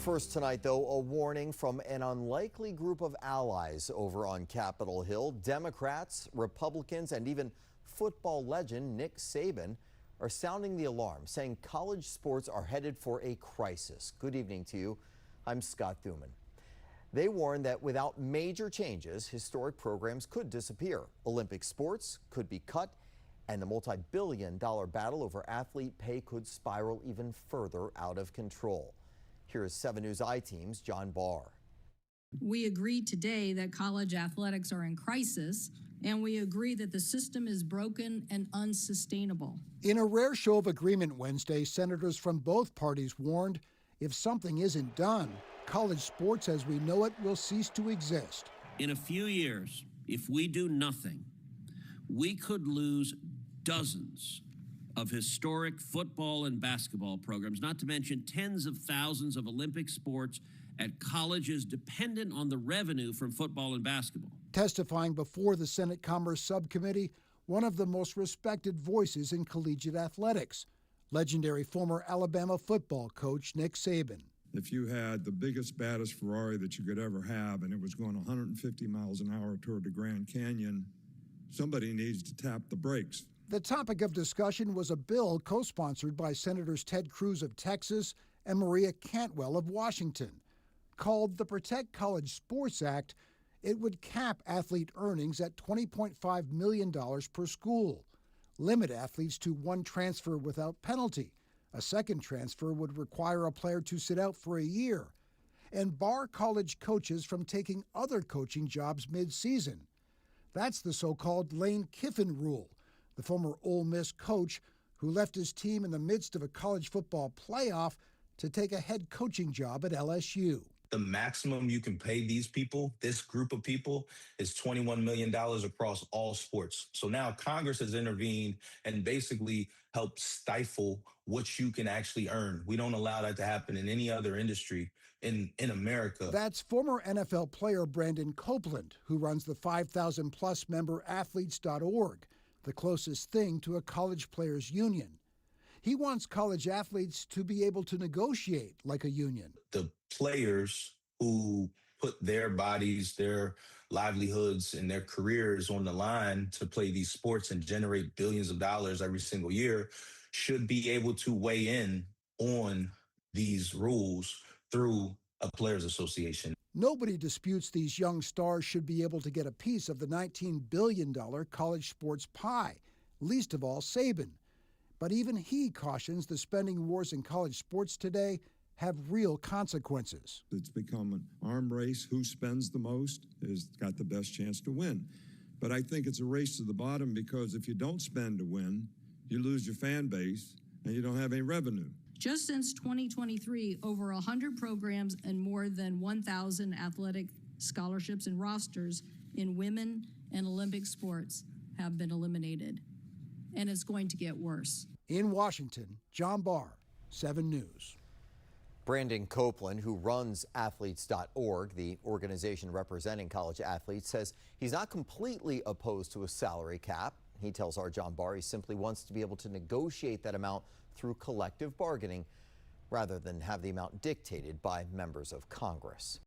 First tonight, though, a warning from an unlikely group of allies over on Capitol Hill. Democrats, Republicans, and even football legend Nick Saban are sounding the alarm, saying college sports are headed for a crisis. Good evening to you. I'm Scott Thuman. They warn that without major changes, historic programs could disappear. Olympic sports could be cut, and the multi-billion-dollar battle over athlete pay could spiral even further out of control. Here is 7 News I-Team's John Barr. We agreed today that college athletics are in crisis, and we agree that the system is broken and unsustainable. In a rare show of agreement Wednesday, senators from both parties warned if something isn't done, college sports as we know it will cease to exist. In a few years, if we do nothing, we could lose dozens of historic football and basketball programs, not to mention tens of thousands of Olympic sports at colleges dependent on the revenue from football and basketball. Testifying before the Senate Commerce Subcommittee, one of the most respected voices in collegiate athletics, legendary former Alabama football coach Nick Saban. If you had the biggest, baddest Ferrari that you could ever have and it was going 150 miles an hour toward the Grand Canyon, somebody needs to tap the brakes. The topic of discussion was a bill co-sponsored by Senators Ted Cruz of Texas and Maria Cantwell of Washington. Called the Protect College Sports Act, it would cap athlete earnings at $20.5 million per school, limit athletes to one transfer without penalty. A second transfer would require a player to sit out for a year, and bar college coaches from taking other coaching jobs mid-season. That's the so-called Lane Kiffin rule. The former Ole Miss coach who left his team in the midst of a college football playoff to take a head coaching job at LSU. The maximum you can pay these people, this group of people, is $21 million across all sports. So now Congress has intervened and basically helped stifle what you can actually earn. We don't allow that to happen in any other industry in America. That's former NFL player Brandon Copeland, who runs the 5,000-plus member athletes.org, the closest thing to a college players' union. He wants college athletes to be able to negotiate like a union. The players who put their bodies, their livelihoods, and their careers on the line to play these sports and generate billions of dollars every single year should be able to weigh in on these rules through a players' association. Nobody disputes these young stars should be able to get a piece of the $19 billion college sports pie, least of all Saban. But even he cautions the spending wars in college sports today have real consequences. It's become an arm race. Who spends the most has got the best chance to win. But I think it's a race to the bottom because if you don't spend to win, you lose your fan base and you don't have any revenue. Just since 2023, over 100 programs and more than 1,000 athletic scholarships and rosters in women and Olympic sports have been eliminated. And it's going to get worse. In Washington, John Barr, 7 News. Brandon Copeland, who runs athletes.org, the organization representing college athletes, says he's not completely opposed to a salary cap. He tells our John Barr he simply wants to be able to negotiate that amount through collective bargaining rather than have the amount dictated by members of Congress.